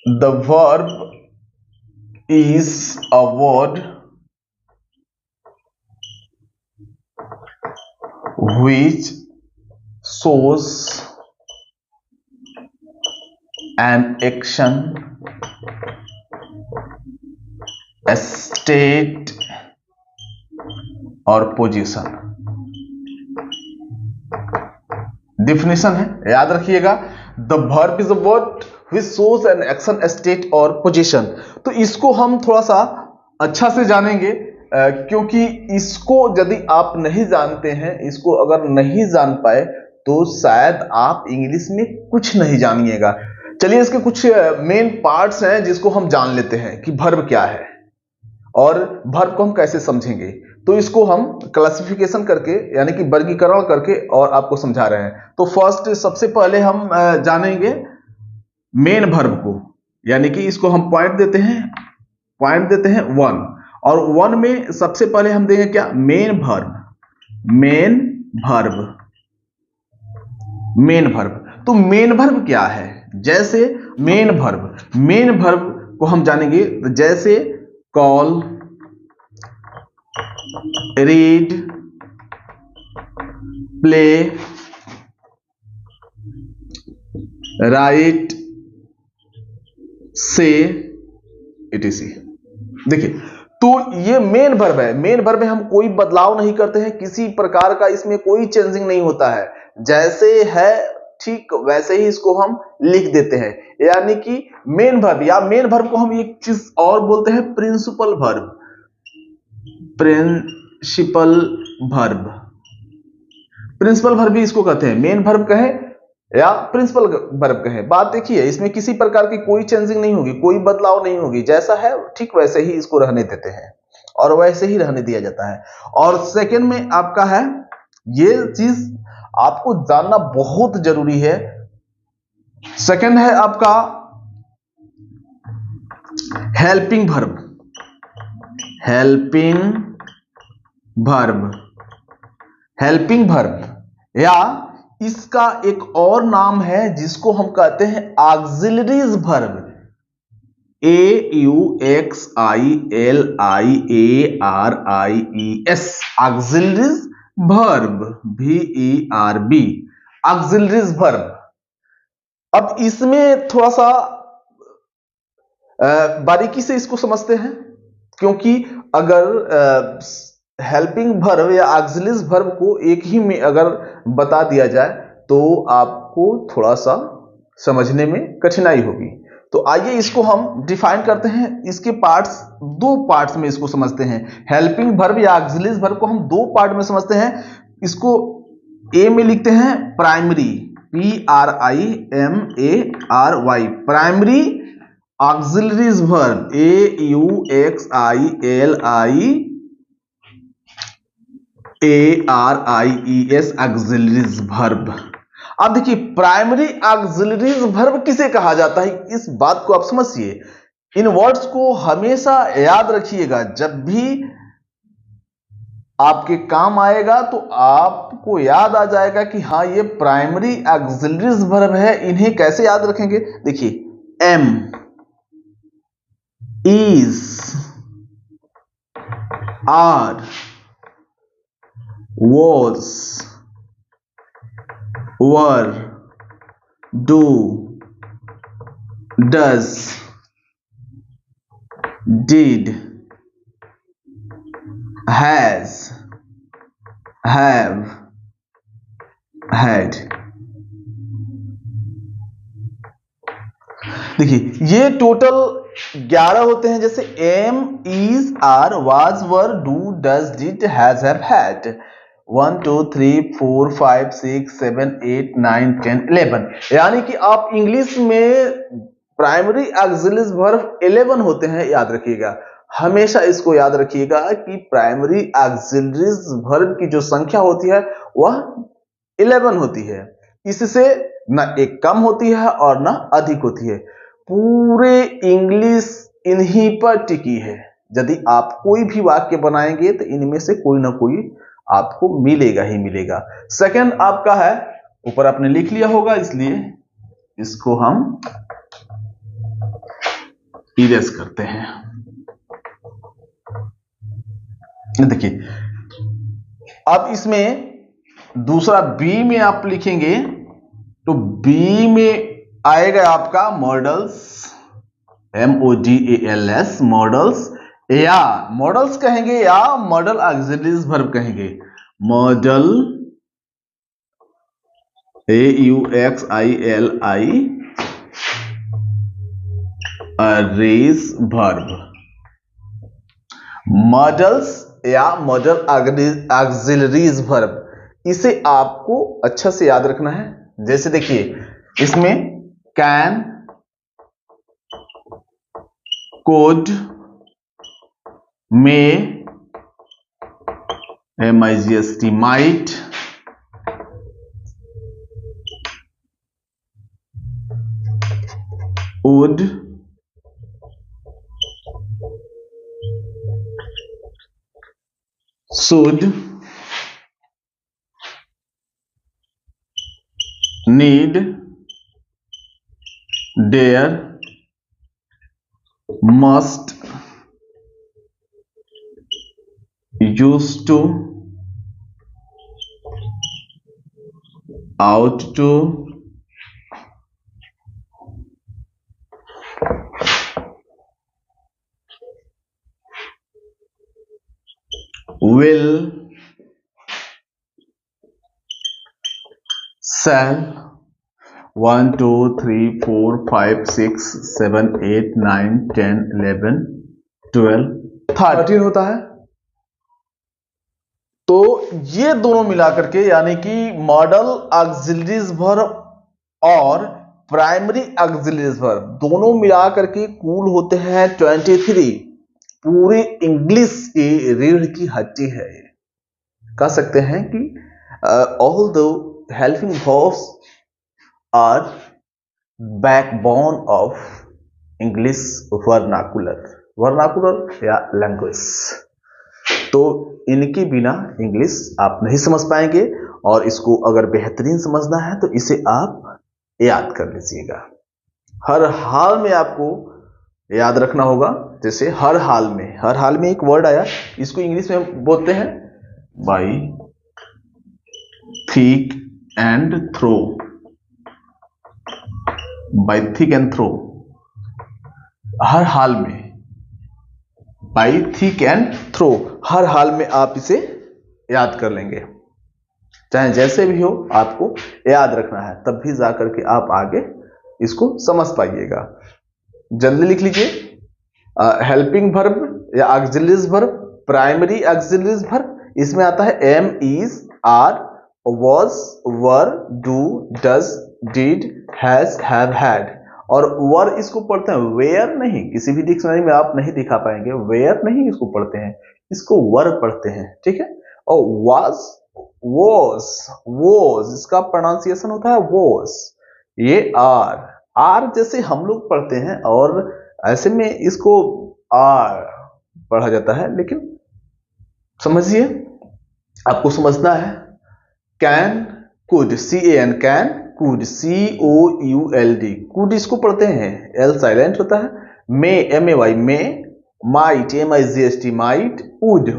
The verb is a word which shows an action, a state और position. Definition है, याद रखिएगा, the verb is a word which shows an action, a state और position. तो इसको हम थोड़ा सा अच्छा से जानेंगे, क्योंकि इसको यदि आप नहीं जानते हैं, इसको अगर नहीं जान पाए तो शायद आप इंग्लिश में कुछ नहीं जानिएगा। चलिए इसके कुछ मेन पार्ट्स हैं जिसको हम जान लेते हैं कि वर्ब क्या है और वर्ब को हम कैसे समझेंगे। तो इसको हम क्लासिफिकेशन करके यानी कि वर्गीकरण करके और आपको समझा रहे हैं। तो फर्स्ट सबसे पहले हम जानेंगे मेन वर्ब को, यानी कि इसको हम पॉइंट देते हैं 1, और 1 में सबसे पहले हम देंगे क्या, मेन वर्ब। तो मेन वर्ब क्या है, जैसे मेन वर्ब को हम जानेंगे जैसे कॉल, रीड, प्ले, राइट, से, etc। देखिए, तो ये मेन वर्ब है। मेन वर्ब में हम कोई बदलाव नहीं करते हैं, किसी प्रकार का इसमें कोई चेंजिंग नहीं होता है, जैसे है ठीक वैसे ही इसको हम लिख देते हैं। यानी कि मेन वर्ब या मेन वर्ब को हम एक चीज और बोलते हैं, प्रिंसिपल वर्ब भी इसको कहते हैं। मेन वर्ब कहे या प्रिंसिपल वर्ब कहे, बात देखिए, इसमें किसी प्रकार की कोई चेंजिंग नहीं होगी, कोई बदलाव नहीं होगी, जैसा है ठीक वैसे ही इसको रहने देते हैं और वैसे ही रहने दिया जाता है। और सेकंड में आपका है, ये चीज आपको जानना बहुत जरूरी है, सेकंड है आपका हेल्पिंग वर्ब या इसका एक और नाम है जिसको हम कहते हैं auxiliaries verb, AUXILIARIES, auxiliaries verb, VERB, auxiliaries verb. अब इसमें थोड़ा सा बारीकी से इसको समझते हैं, क्योंकि अगर हेल्पिंग वर्ब या ऑक्सिलरीज वर्ब को एक ही में अगर बता दिया जाए तो आपको थोड़ा सा समझने में कठिनाई होगी। तो आइए इसको हम डिफाइन करते हैं, इसके पार्ट्स, 2 पार्ट्स में इसको समझते हैं। हेल्पिंग वर्ब या ऑक्सिलरीज वर्ब को हम 2 पार्ट में समझते हैं। इसको ए में लिखते हैं primary, PRIMARY, primary auxiliaries verb, AUXILIARIES, auxiliaries verb. अब देखिए, प्राइमरी ऑक्सिलरीज वर्ब किसे कहा जाता है, इस बात को आप समझिए। इन वर्ड्स को हमेशा याद रखिएगा, जब भी आपके काम आएगा तो आपको याद आ जाएगा कि हाँ ये प्राइमरी ऑक्सिलरीज वर्ब है। इन्हें कैसे याद रखेंगे, देखिए, am, is, are, was, were, do, does, did, has, have, had। देखिए, ये टोटल 11 होते हैं, जैसे am, is, are, was, were, do, does, did, has, have, had. 1 2 3 4 5 6 7 8 9 10 11। यानी कि आप इंग्लिश में प्राइमरी ऑक्सिलरीज वर्ब 11 होते हैं, याद रखिएगा। हमेशा इसको याद रखिएगा कि प्राइमरी ऑक्सिलरीज वर्ब की जो संख्या होती है वह 11 होती है। इससे ना एक कम होती है और ना अधिक होती है। पूरे इंग्लिश इन्हीं पर टिकी है। यदि आप कोई भी वाक्य बनाएंगे तो इनमें से कोई ना कोई आपको मिलेगा ही मिलेगा। सेकंड आपका है, ऊपर आपने लिख लिया होगा, इसलिए इसको हम इरेज करते हैं। देखिए अब इसमें दूसरा बी में आप लिखेंगे तो बी में आएगा आपका मॉडल्स, MODALS मॉडल्स, या मॉडल्स कहेंगे या मॉडल ऑक्सिलरीज वर्ब कहेंगे। मॉडल AUXILI वर्ब, मॉडल्स या मॉडल ऑक्सिलरीज वर्ब, इसे आपको अच्छा से याद रखना है। जैसे देखिए इसमें can, could, may, MIGST might, would, should, need, dare, must, used to, ought to, will, shall, 1 2 3 4 5 6 7 8 9 10 11 12 13 होता है। तो ये दोनों मिलाकर के यानी कि मॉडल ऑक्सिलरीज वर्ब और प्राइमरी ऑक्सिलरीज वर्ब दोनों मिलाकर के कुल होते हैं 23। पूरी इंग्लिश की रीढ़ की हड्डी है। कह सकते हैं कि all the helping verbs are backbone of English vernacular या लैंग्वेज। तो इनके बिना इंग्लिश आप नहीं समझ पाएंगे, और इसको अगर बेहतरीन समझना है तो इसे आप याद कर लीजिएगा। हर हाल में आपको याद रखना होगा। जैसे हर हाल में एक वर्ड आया, इसको इंग्लिश में बोलते हैं by thick and throw, by thick and throw. हर हाल में बाई थिक एंड थ्रो, हर हाल में आप इसे याद कर लेंगे। चाहे जैसे भी हो आपको याद रखना है, तब भी जाकर के आप आगे इसको समझ पाइएगा। जल्दी लिख लीजिए। हेल्पिंग वर्ब या auxiliaries verb, primary auxiliaries verb, इसमें आता है am, is, are, was, were, do, does, did, has, have, had. और वर इसको पढ़ते हैं वेयर नहीं, किसी भी डिक्शनरी में आप नहीं दिखा पाएंगे, वेयर नहीं इसको पढ़ते हैं, इसको वर पढ़ते हैं, ठीक है। और वाज, वोज इसका प्रोनाउंसिएशन होता है वोज। ये आर जैसे हम लोग पढ़ते हैं, और ऐसे में इसको आर पढ़ा जाता है, लेकिन समझिए आपको समझना है। Can, could, CAN, can, could, COULD, could इसको पढ़ते हैं, L साइलेंट होता है। मे, MAY, may, might, MIGST, might, would,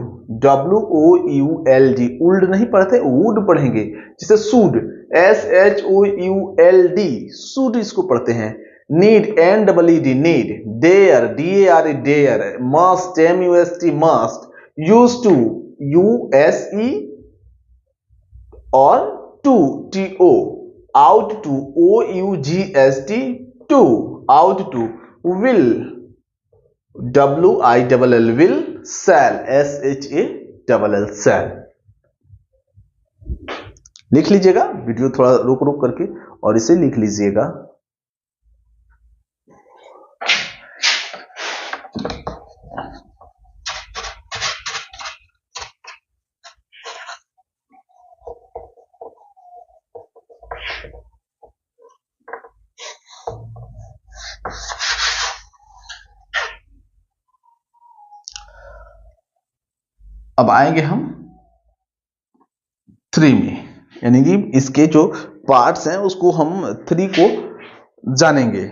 WOULD, उल्ड नहीं पढ़ते, वुड पढ़ेंगे। जैसे शुड, SHOULD, शुड इसको पढ़ते हैं। Need, NEED, need. Dare, DARE, dare. Must, MUST, must. Use to, USE, और to, TO। Ought to, OUGST, to, ought to. Will, WILL, will. Shall, SHALL, shall. लिख लीजिएगा, वीडियो थोड़ा रुक रुक करके और इसे लिख लीजिएगा। अब आएंगे हम 3 में, यानी कि इसके जो पार्ट्स हैं उसको हम 3 को जानेंगे।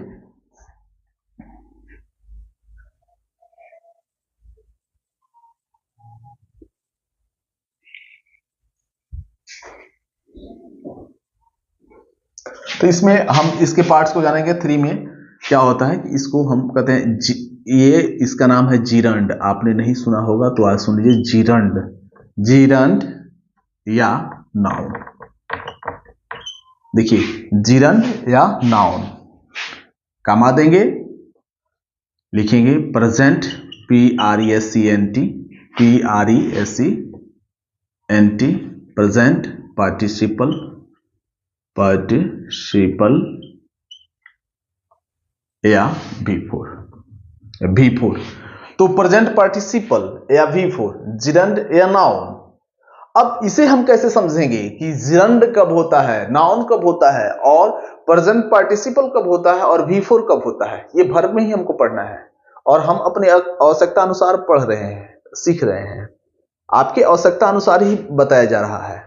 तो इसमें हम इसके पार्ट्स को जानेंगे। 3 में क्या होता है कि इसको हम कहते हैं ये इसका नाम है जीरंड। आपने नहीं सुना होगा तो आज सुन लीजिए, जीरंड, जीरंड या नाउन। देखिए जीरंड या नाउन कामा देंगे, लिखेंगे present, PRESENT, PRESENT, present participle, participle या V4। तो प्रेजेंट पार्टिसिपल या V4, जिरंड या नाउन। अब इसे हम कैसे समझेंगे कि जिरंड कब होता है, नाउन कब होता है, और प्रेजेंट पार्टिसिपल कब होता है, और V4 कब होता है। ये वर्ब में ही हमको पढ़ना है और हम अपने आवश्यकता अनुसार पढ़ रहे हैं, सीख रहे हैं। आपके आवश्यकता अनुसार ही बताया जा रहा है,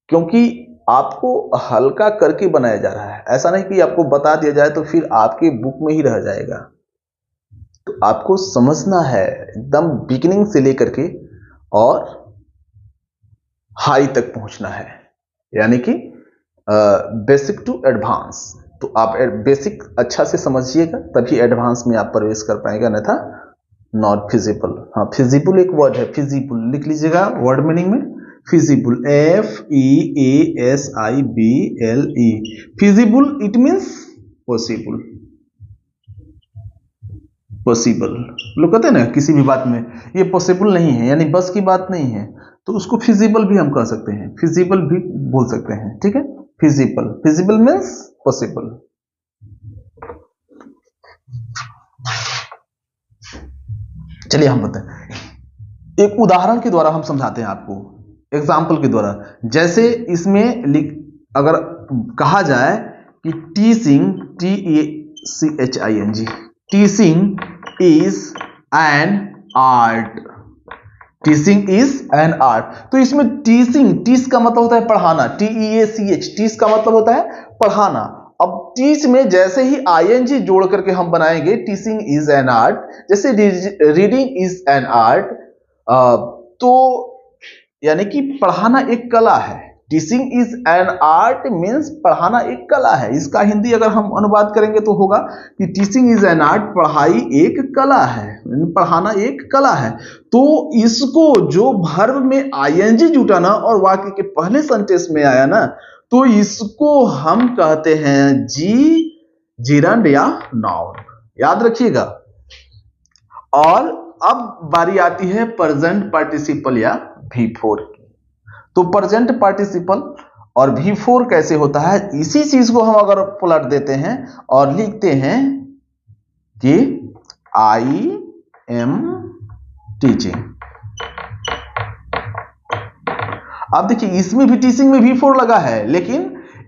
क्योंकि आपको हल्का करके बनाया जा रहा है। ऐसा नहीं कि आपको बता दिया जाए तो फिर आपके बुक में ही रह जाएगा। तो आपको समझना है एकदम बिगिनिंग से लेकर के और हाई तक पहुंचना है, यानी कि बेसिक टू एडवांस। तो आप बेसिक अच्छा से समझिएगा, तभी एडवांस में आप प्रवेश कर पाएंगे, अन्यथा नॉट फिजिबल। हाँ, फिजिबल एक वर्ड है, फिजिबल लिख लीजिएगा वर्ड मीनिंग में, feasible, FEASIBLE, feasible it means possible. Possible लोग कहते हैं ना किसी भी बात में ये पॉसिबल नहीं है, यानी बस की बात नहीं है, तो उसको फिजिबल भी हम कह सकते हैं, फिजिबल भी बोल सकते हैं। ठीक है, फिजिबल, फिजिबल मीन्स पॉसिबल। चलिए हम बताएं, एक उदाहरण के द्वारा हम समझाते हैं आपको, एग्जाम्पल के द्वारा। जैसे इसमें अगर कहा जाए कि teaching, TECHING, teaching is an art, teaching is an art. तो इसमें टीचिंग, टीच का मतलब होता है पढ़ाना, TEACH, टीच का मतलब होता है पढ़ाना। अब टीच में जैसे ही ING जोड़ करके हम बनाएंगे टीचिंग इज एन आर्ट, जैसे रीडिंग इज एन आर्ट, तो यानी कि पढ़ाना एक कला है। Teaching is an art means पढ़ाना एक कला है। इसका हिंदी अगर हम अनुवाद करेंगे तो होगा कि टीचिंग इज एन आर्ट, पढ़ाई एक कला है, पढ़ाना एक कला है। तो इसको जो वर्ब में ING जुटाना और वाक्य के पहले सेंटेंस में आया ना, तो इसको हम कहते हैं जिरंड या नाउन। याद रखिएगा। और अब बारी आती है प्रेजेंट पार्टिसिपल या V4 की। तो प्रेजेंट पार्टिसिपल और V4 कैसे होता है, इसी चीज को हम अगर पलट देते हैं और लिखते हैं कि I am teaching। अब देखिए इसमें भी टीचिंग में V4 लगा है, लेकिन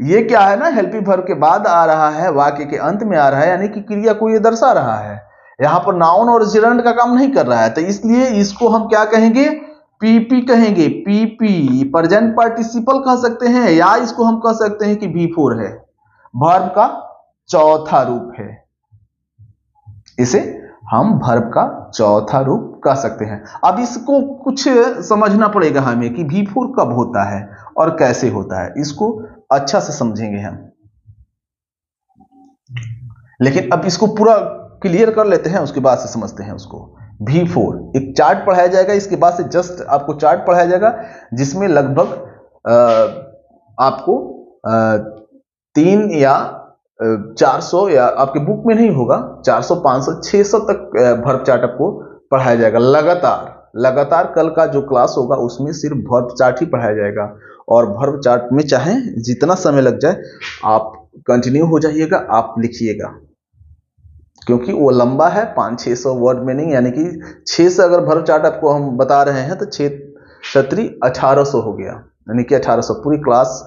ये क्या है ना, हेल्पिंग वर्ब के बाद आ रहा है, वाक्य के अंत में आ रहा है, यानी कि क्रिया को ये दर्शा रहा है। यहां पर नाउन और जिरंड का काम नहीं कर रहा है, तो इसलिए इसको हम क्या कहेंगे, PP कहेंगे। PP प्रेजेंट पार्टिसिपल कह सकते हैं, या इसको हम कह सकते हैं कि V4 है, वर्ब का चौथा रूप है। इसे हम वर्ब का चौथा रूप कह सकते हैं। अब इसको कुछ समझना पड़ेगा हमें कि V4 कब होता है और कैसे होता है, इसको अच्छा से समझेंगे हम। लेकिन अब इसको पूरा क्लियर कर लेते हैं, उसके बाद से समझते हैं उसको। V4 एक चार्ट पढ़ाया जाएगा, इसके बाद से जस्ट आपको चार्ट पढ़ाया जाएगा, जिसमें लगभग आपको 3 या 400, या आपके बुक में नहीं होगा, 400, 500, 600 तक वर्ब चार्ट आपको पढ़ाया जाएगा लगातार। कल का जो क्लास होगा उसमें सिर्फ वर्ब चार्ट ही पढ़ाया जाएगा, और वर्ब चार्ट में चाहे जितना समय लग जाए आप कंटिन्यू हो जाइएगा, आप लिखिएगा, क्योंकि वो लंबा है, 500-600 वर्ड में नहीं, यानी कि 6 से अगर वर्ब चार्ट आपको हम बता रहे हैं तो 6 छत्री 1800 हो गया, यानी कि 1800 पूरी क्लास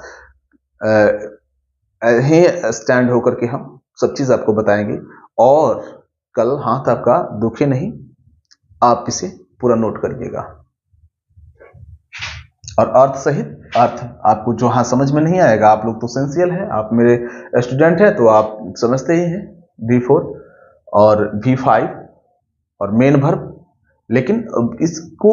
ही स्टैंड होकर के हम सब चीज आपको बताएंगे। और कल हाथ आपका दुखे नहीं, आप इसे पूरा नोट करिएगा, और अर्थ सहित अर्थ आपको जो हाँ समझ में नहीं आएगा, आप लोग तो सेंसियल है, आप मेरे स्टूडेंट हैं, तो आप समझते ही हैं V4 और V5 और मेन वर्ब। लेकिन इसको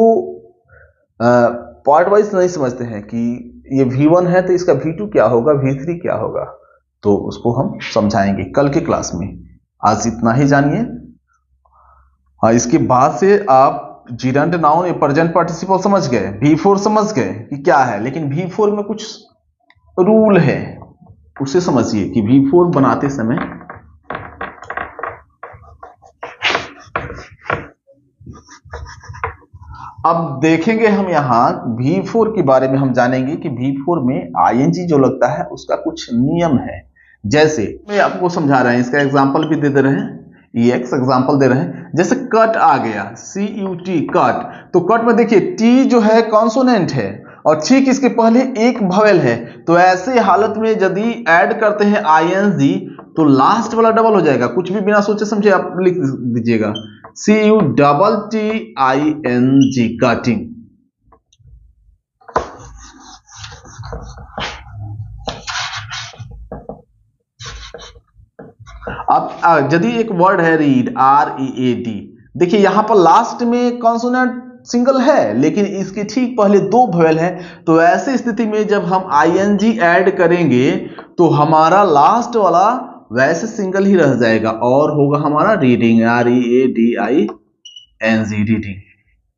पार्ट वाइज नहीं समझते हैं कि ये V1 है तो इसका V2 क्या होगा, V3 क्या होगा। तो उसको हम समझाएंगे कल के क्लास में। आज इतना ही जानिए। हाँ, इसके बाद से आप जिरंड नाउन प्रेजेंट पार्टिसिपल समझ गए, V4 समझ गए कि क्या है, लेकिन V4 में कुछ रूल है, उसे समझिए कि V4 बनाते समय अब देखेंगे हम यहां V4 के बारे में हम जानेंगे कि V4 में ING जो लगता है उसका कुछ नियम है। जैसे मैं आपको समझा रहे हैं, इसका एग्जांपल भी दे रहे हैं, EX एग्जांपल दे रहे हैं। जैसे कट आ गया, CUT कट, तो कट में देखिए T जो है कॉन्सोनेंट है और ठीक इसके पहले एक वोवेल है, तो ऐसे हालत में यदि ऐड करते हैं ING तो लास्ट वाला डबल हो जाएगा। कुछ भी बिना सोचे समझे आप लिख दीजिएगा, CUTTING कटिंग। अब यदि एक वर्ड है रीड, READ, देखिए यहां पर लास्ट में कॉन्सोनेंट सिंगल है लेकिन इसके ठीक पहले दो वोवेल है, तो ऐसी स्थिति में जब हम ING ऐड करेंगे तो हमारा लास्ट वाला वैसे सिंगल ही रह जाएगा और होगा हमारा रीडिंग, READING रीडिंग।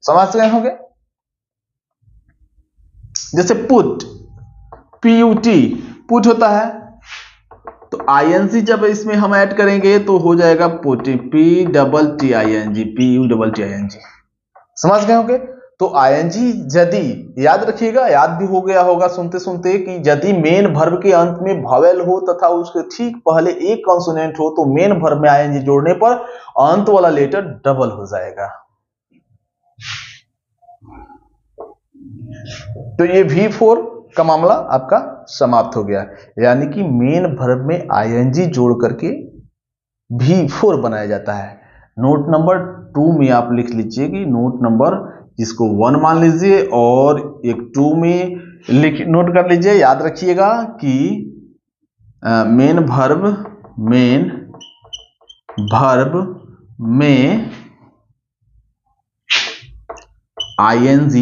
समझ गए होंगे। जैसे पुट, PUT पुट होता है, तो ING जब इसमें हम ऐड करेंगे तो हो जाएगा पुटिंग, PTTING। समझ गए होंगे। तो ING यदि याद रखिएगा, याद भी हो गया होगा सुनते सुनते, कि यदि मेन वर्ब के अंत में वोवेल हो तथा उसके ठीक पहले एक कॉन्सोनेंट हो तो मेन वर्ब में ING जोड़ने पर अंत वाला लेटर डबल हो जाएगा। तो ये V4 का मामला आपका समाप्त हो गया, यानी कि मेन वर्ब में ING जोड़ करके V4 बनाया जाता है। नोट नंबर 2 में आप लिख लीजिए कि नोट नंबर जिसको 1 मान लीजिए और एक 2 में नोट कर लीजिए, याद रखिएगा कि मेन वर्ब में ING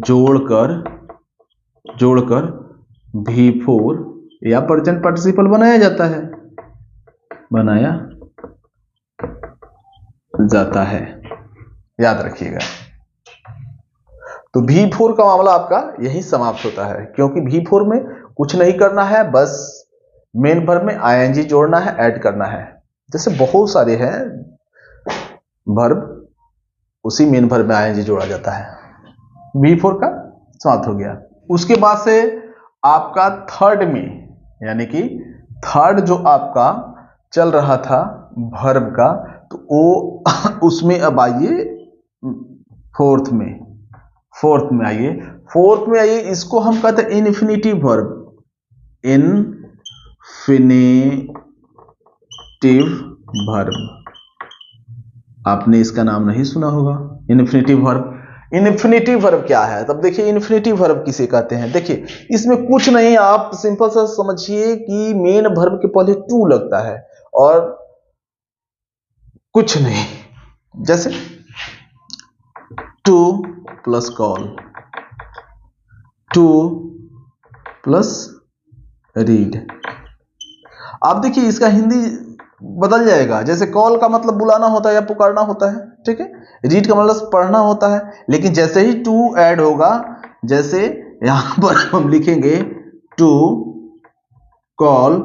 जोड़कर V4 या प्रेजेंट पार्टिसिपल बनाया जाता है, याद रखिएगा। तो V4 का मामला आपका यही समाप्त होता है, क्योंकि V4 में कुछ नहीं करना है, बस मेन वर्ब में ING जोड़ना है, ऐड करना है। जैसे बहुत सारे हैं वर्ब, उसी मेन वर्ब में ING जोड़ा जाता है। V4 का समाप्त हो गया। उसके बाद से आपका थर्ड में, यानी कि थर्ड जो आपका चल रहा था वर्ब का, तो वो उसमें अब आइए फोर्थ में आइए। इसको हम कहते हैं इन्फिनिटिव वर्ब, आपने इसका नाम नहीं सुना होगा, इन्फिनिटिव वर्ब। इन्फिनिटिव वर्ब क्या है? तब देखिए इन्फिनिटिव वर्ब किसे कहते हैं। देखिए इसमें कुछ नहीं, आप सिंपल सा समझिए कि मेन वर्ब के पहले टू लगता है और कुछ नहीं। जैसे two plus call, two plus read. आप देखिए इसका हिंदी बदल जाएगा। जैसे कॉल का मतलब बुलाना होता है या पुकारना होता है, ठीक है। रीड का मतलब पढ़ना होता है, लेकिन जैसे ही टू ऐड होगा, जैसे यहां पर हम लिखेंगे टू कॉल,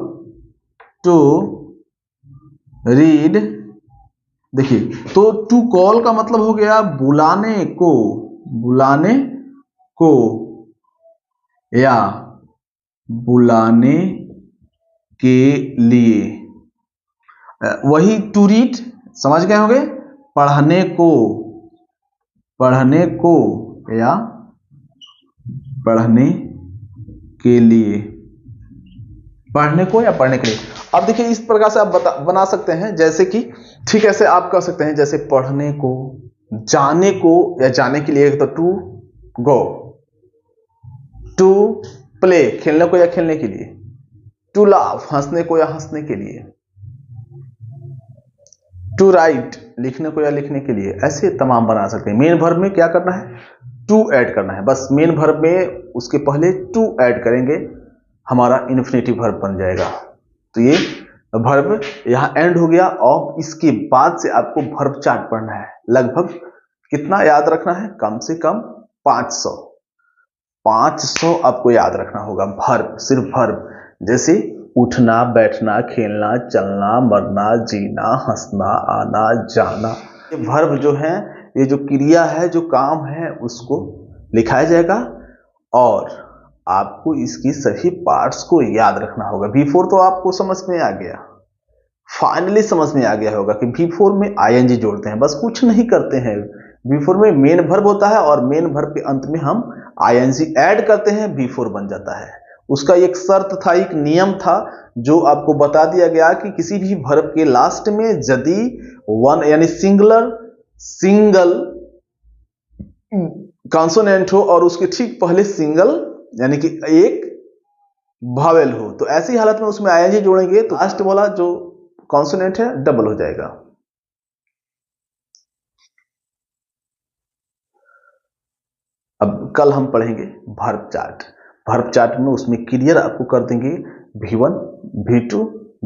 टू रीड, देखिए तो टू कॉल का मतलब हो गया बुलाने को या बुलाने के लिए। वही टू रीड समझ गए होंगे, पढ़ने को या पढ़ने के लिए, पढ़ने को या पढ़ने के लिए। अब देखिए इस प्रकार से आप बना सकते हैं, जैसे कि ठीक ऐसे आप कह सकते हैं, जैसे पढ़ने को, जाने को या जाने के लिए, तो टू गो, टू प्ले खेलने को या खेलने के लिए, टू लाफ हंसने को या हंसने के लिए, टू राइट लिखने को या लिखने के लिए। ऐसे तमाम बना सकते हैं। मेन वर्ब में क्या करना है, टू ऐड करना है, बस मेन वर्ब में उसके पहले टू ऐड करेंगे हमारा इन्फिनेटिव वर्ब बन जाएगा। तो ये वर्ब यहाँ एंड हो गया। और इसके बाद से आपको वर्ब चार्ट पढ़ना है। लगभग कितना याद रखना है? कम से कम 500 आपको याद रखना होगा वर्ब, सिर्फ वर्ब। जैसे उठना, बैठना, खेलना, चलना, मरना, जीना, हंसना, आना, जाना। ये वर्ब जो है, ये जो क्रिया है, जो काम है, उसको लिखाया जाएगा और आपको इसकी सभी पार्ट्स को याद रखना होगा। V4 तो आपको समझ में आ गया, फाइनली समझ में आ गया होगा कि V4 में ING जोड़ते हैं, बस कुछ नहीं करते हैं। V4 में मेन वर्ब होता है और मेन वर्ब के अंत में हम ING ऐड करते हैं, V4 बन जाता है। उसका एक शर्त था, एक नियम था जो आपको बता दिया गया कि किसी भी वर्ब के लास्ट में यदि वन यानी सिंगल कॉन्सोनेंट हो और उसके ठीक पहले सिंगल यानी कि एक वावेल हो, तो ऐसी हालत में उसमें ING जोड़ेंगे तो लास्ट वाला जो कॉन्सोनेंट है डबल हो जाएगा। अब कल हम पढ़ेंगे वर्ब चार्ट। वर्ब चार्ट में उसमें क्लियर आपको कर देंगे V1, V2,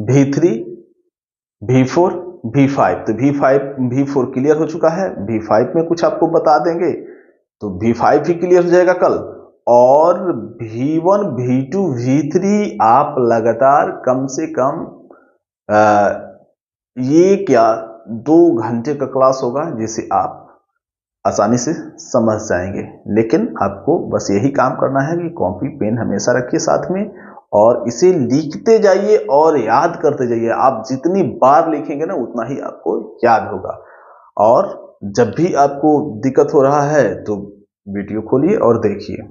V3, V4, V5। तो V4 क्लियर हो चुका है, V5 में कुछ आपको बता देंगे तो V5 भी क्लियर हो जाएगा कल। और V1, V2, V3 आप लगातार कम से कम ये क्या 2 घंटे का क्लास होगा जिसे आप आसानी से समझ जाएंगे। लेकिन आपको बस यही काम करना है कि कॉपी पेन हमेशा रखिए साथ में और इसे लिखते जाइए और याद करते जाइए। आप जितनी बार लिखेंगे ना उतना ही आपको याद होगा। और जब भी आपको दिक्कत हो रहा है तो वीडियो खोलिए और देखिए।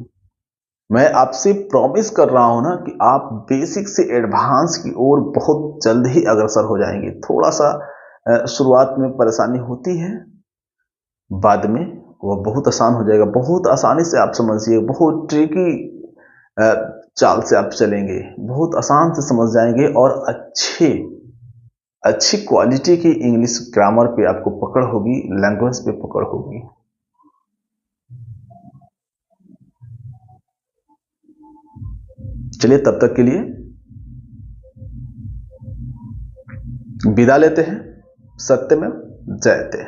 मैं आपसे प्रॉमिस कर रहा हूं ना कि आप बेसिक से एडवांस की ओर बहुत जल्द ही अग्रसर हो जाएंगे। थोड़ा सा शुरुआत में परेशानी होती है, बाद में वो बहुत आसान हो जाएगा। बहुत आसानी से आप समझिए, बहुत ट्रिकी चाल से आप चलेंगे, बहुत आसान से समझ जाएंगे और अच्छी क्वालिटी की इंग्लिश ग्रामर पे आपको पकड़ होगी, लैंग्वेज पे पकड़ होगी। चलिए तब तक के लिए विदा लेते हैं। सत्यमेव जयते।